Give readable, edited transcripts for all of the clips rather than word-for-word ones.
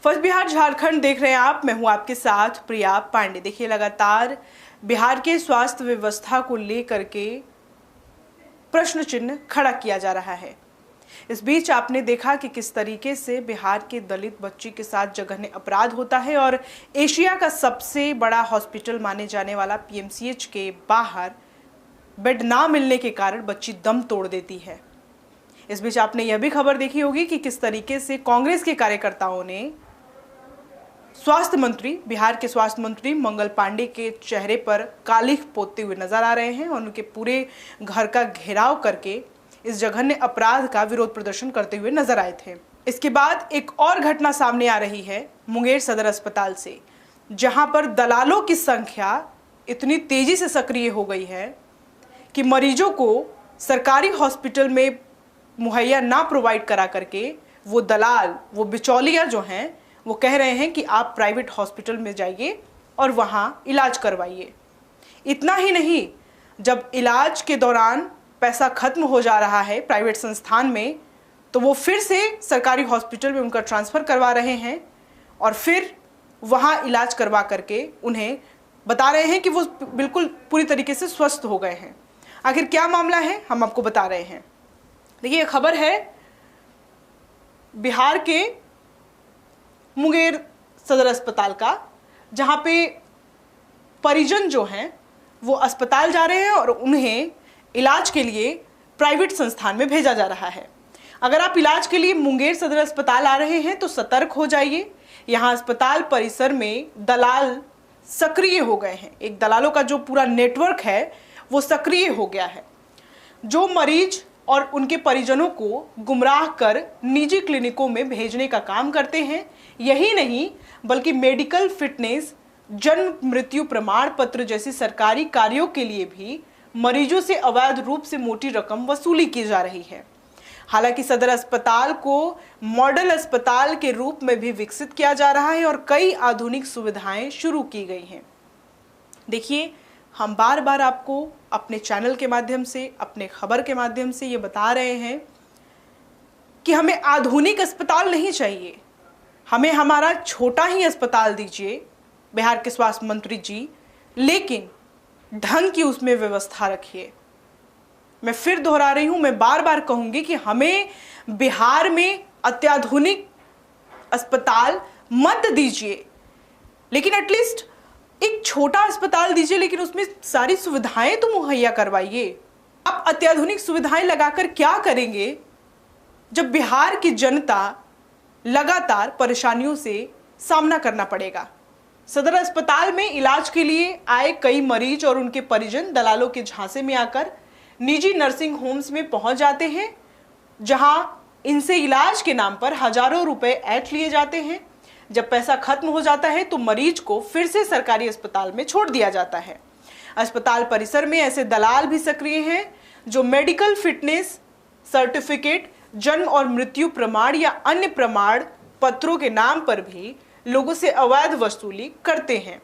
First Bihar Jharkhand देख रहे हैं आप। मैं हूं आपके साथ प्रिया पांडे। देखिए, लगातार बिहार के स्वास्थ्य व्यवस्था को लेकर के प्रश्न चिन्ह खड़ा किया जा रहा है। इस बीच आपने देखा कि किस तरीके से बिहार के दलित बच्ची के साथ जघन्य अपराध होता है और एशिया का सबसे बड़ा हॉस्पिटल माने जाने वाला पीएमसीएच के बाहर बेड ना मिलने के कारण बच्ची दम तोड़ देती है। इस बीच आपने यह भी खबर देखी होगी कि किस तरीके से कांग्रेस के कार्यकर्ताओं ने बिहार के स्वास्थ्य मंत्री मंगल पांडे के चेहरे पर कालिख पोतते हुए नजर आ रहे हैं और उनके पूरे घर का घेराव करके इस जघन्य अपराध का विरोध प्रदर्शन करते हुए नजर आए थे। इसके बाद एक और घटना सामने आ रही है मुंगेर सदर अस्पताल से, जहां पर दलालों की संख्या इतनी तेजी से सक्रिय हो गई है कि मरीजों को सरकारी हॉस्पिटल में मुहैया ना प्रोवाइड करा करके वो दलाल, वो बिचौलिया जो हैं, वो कह रहे हैं कि आप प्राइवेट हॉस्पिटल में जाइए और वहाँ इलाज करवाइए। इतना ही नहीं, जब इलाज के दौरान पैसा खत्म हो जा रहा है प्राइवेट संस्थान में, तो वो फिर से सरकारी हॉस्पिटल में उनका ट्रांसफ़र करवा रहे हैं और फिर वहाँ इलाज करवा करके उन्हें बता रहे हैं कि वो बिल्कुल पूरी तरीके से स्वस्थ हो गए हैं। आखिर क्या मामला है, हम आपको बता रहे हैं। देखिए, ये खबर है बिहार के मुंगेर सदर अस्पताल का, जहां पे परिजन जो हैं वो अस्पताल जा रहे हैं और उन्हें इलाज के लिए प्राइवेट संस्थान में भेजा जा रहा है। अगर आप इलाज के लिए मुंगेर सदर अस्पताल आ रहे हैं तो सतर्क हो जाइए। यहाँ अस्पताल परिसर में दलाल सक्रिय हो गए हैं। एक दलालों का जो पूरा नेटवर्क है वो सक्रिय हो गया है, जो मरीज और उनके परिजनों को गुमराह कर निजी क्लिनिकों में भेजने का काम करते हैं। यही नहीं, बल्कि मेडिकल फिटनेस, जन्म मृत्यु प्रमाण पत्र जैसे सरकारी कार्यों के लिए भी मरीजों से अवैध रूप से मोटी रकम वसूली की जा रही है। हालांकि सदर अस्पताल को मॉडल अस्पताल के रूप में भी विकसित किया जा रहा है और कई आधुनिक सुविधाएं शुरू की गई हैं। देखिए, हम बार बार आपको अपने चैनल के माध्यम से, अपने खबर के माध्यम से ये बता रहे हैं कि हमें आधुनिक अस्पताल नहीं चाहिए, हमें हमारा छोटा ही अस्पताल दीजिए बिहार के स्वास्थ्य मंत्री जी, लेकिन ढंग की उसमें व्यवस्था रखिए। मैं फिर दोहरा रही हूं, मैं बार बार कहूंगी कि हमें बिहार में अत्याधुनिक अस्पताल मत दीजिए, लेकिन एटलीस्ट एक छोटा अस्पताल दीजिए, लेकिन उसमें सारी सुविधाएं तो मुहैया करवाइए। आप अत्याधुनिक सुविधाएं लगाकर क्या करेंगे जब बिहार की जनता लगातार परेशानियों से सामना करना पड़ेगा। सदर अस्पताल में इलाज के लिए आए कई मरीज और उनके परिजन दलालों के झांसे में आकर निजी नर्सिंग होम्स में पहुंच जाते हैं, जहां इनसे इलाज के नाम पर हजारों रुपए ऐंठ लिए जाते हैं। जब पैसा खत्म हो जाता है तो मरीज को फिर से सरकारी अस्पताल में छोड़ दिया जाता है। अस्पताल परिसर में ऐसे दलाल भी सक्रिय हैं जो मेडिकल फिटनेस सर्टिफिकेट, जन्म और मृत्यु प्रमाण या अन्य प्रमाण पत्रों के नाम पर भी लोगों से अवैध वसूली करते हैं।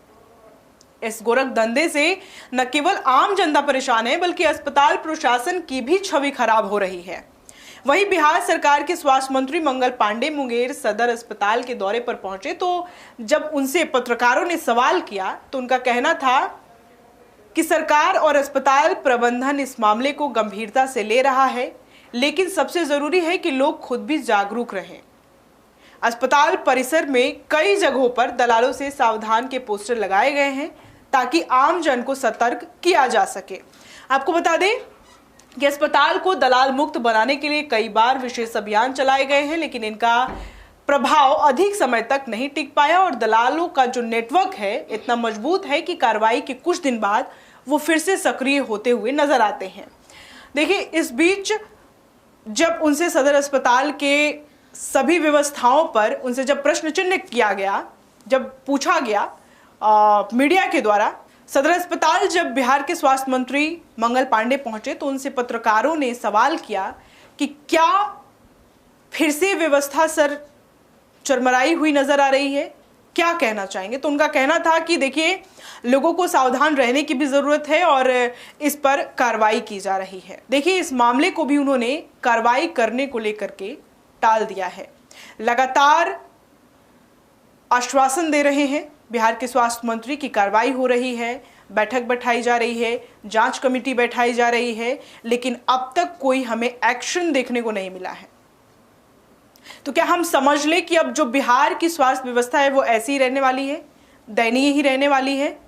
इस गोरख धंधे से न केवल आम जनता परेशान है, बल्कि अस्पताल प्रशासन की भी छवि खराब हो रही है। वहीं बिहार सरकार के स्वास्थ्य मंत्री मंगल पांडे मुंगेर सदर अस्पताल के दौरे पर पहुंचे, तो जब उनसे पत्रकारों ने सवाल किया तो उनका कहना था कि सरकार और अस्पताल प्रबंधन इस मामले को गंभीरता से ले रहा है, लेकिन सबसे जरूरी है कि लोग खुद भी जागरूक रहें। अस्पताल परिसर में कई जगहों पर दलालों से सावधान के पोस्टर लगाए गए हैं ताकि आम जन को सतर्क किया जा सके। आपको बता दें कि अस्पताल को दलाल मुक्त बनाने के लिए कई बार विशेष अभियान चलाए गए हैं, लेकिन इनका प्रभाव अधिक समय तक नहीं टिक पाया और दलालों का जो नेटवर्क है इतना मजबूत है कि कार्रवाई के कुछ दिन बाद वो फिर से सक्रिय होते हुए नजर आते हैं। देखिए, इस बीच जब उनसे सदर अस्पताल के सभी व्यवस्थाओं पर उनसे जब प्रश्न चिन्ह किया गया, जब पूछा गया मीडिया के द्वारा, सदर अस्पताल जब बिहार के स्वास्थ्य मंत्री मंगल पांडे पहुंचे तो उनसे पत्रकारों ने सवाल किया कि क्या फिर से व्यवस्था सर चरमराई हुई नजर आ रही है, क्या कहना चाहेंगे। तो उनका कहना था कि देखिए, लोगों को सावधान रहने की भी जरूरत है और इस पर कार्रवाई की जा रही है। देखिए, इस मामले को भी उन्होंने कार्रवाई करने को लेकर के टाल दिया है। लगातार आश्वासन दे रहे हैं बिहार के स्वास्थ्य मंत्री की कार्रवाई हो रही है, बैठक बैठाई जा रही है, जांच कमेटी बैठाई जा रही है, लेकिन अब तक कोई हमें एक्शन देखने को नहीं मिला है। तो क्या हम समझ लें कि अब जो बिहार की स्वास्थ्य व्यवस्था है वो ऐसी ही रहने वाली है, दयनीय ही रहने वाली है?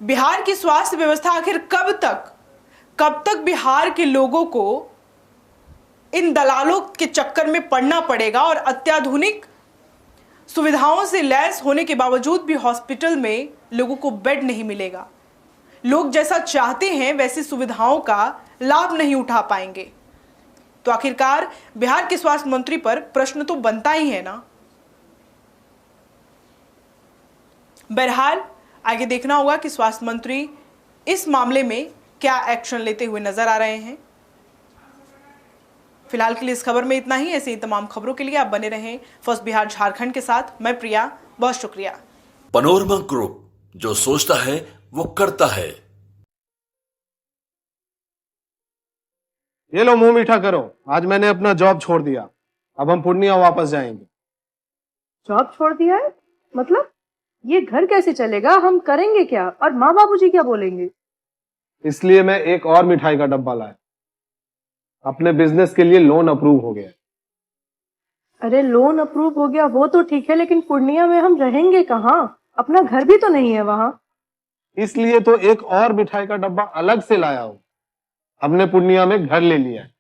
बिहार की स्वास्थ्य व्यवस्था आखिर कब तक बिहार के लोगों को इन दलालों के चक्कर में पड़ना पड़ेगा और अत्याधुनिक सुविधाओं से लैस होने के बावजूद भी हॉस्पिटल में लोगों को बेड नहीं मिलेगा, लोग जैसा चाहते हैं वैसी सुविधाओं का लाभ नहीं उठा पाएंगे? तो आखिरकार बिहार के स्वास्थ्य मंत्री पर प्रश्न तो बनता ही है ना। बहरहाल आगे देखना होगा कि स्वास्थ्य मंत्री इस मामले में क्या एक्शन लेते हुए नजर आ रहे हैं। फिलहाल के लिए इस खबर में इतना ही। ऐसे ही तमाम खबरों के लिए आप बने रहें फर्स्ट बिहार झारखंड के साथ। मैं प्रिया, बहुत शुक्रिया। पैनोरमा ग्रुप, जो सोचता है वो करता है। ये लो, मुंह मीठा करो। आज मैंने अपना जॉब छोड़ दिया, अब हम पूर्णिया वापस जाएंगे। जॉब छोड़ दिया है? मतलब ये घर कैसे चलेगा? हम करेंगे क्या? और माँ बाबूजी क्या बोलेंगे? इसलिए मैं एक और मिठाई का डब्बा लाया। अपने बिजनेस के लिए लोन अप्रूव हो गया। अरे लोन अप्रूव हो गया वो तो ठीक है, लेकिन पूर्णिया में हम रहेंगे कहाँ? अपना घर भी तो नहीं है वहाँ। इसलिए तो एक और मिठाई का डब्बा अलग से लाया हूँ। हमने पूर्णिया में घर ले लिया है,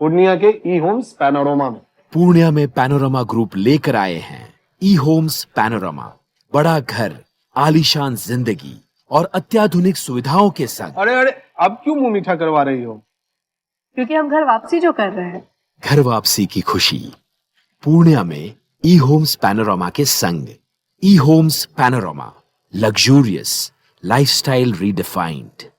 पूर्णिया के ई होम्स पैनोरमा में। पूर्णिया में पैनोरमा ग्रुप लेकर आए हैं ई होम्स पैनोरमा। बड़ा घर, आलीशान जिंदगी और अत्याधुनिक सुविधाओं के संग। अरे अब क्यों मुंह मीठा करवा रही हो? क्योंकि हम घर वापसी जो कर रहे हैं। घर वापसी की खुशी पूर्णिया में ई होम्स पैनोरमा के संग। E Homes Panorama, luxurious lifestyle redefined.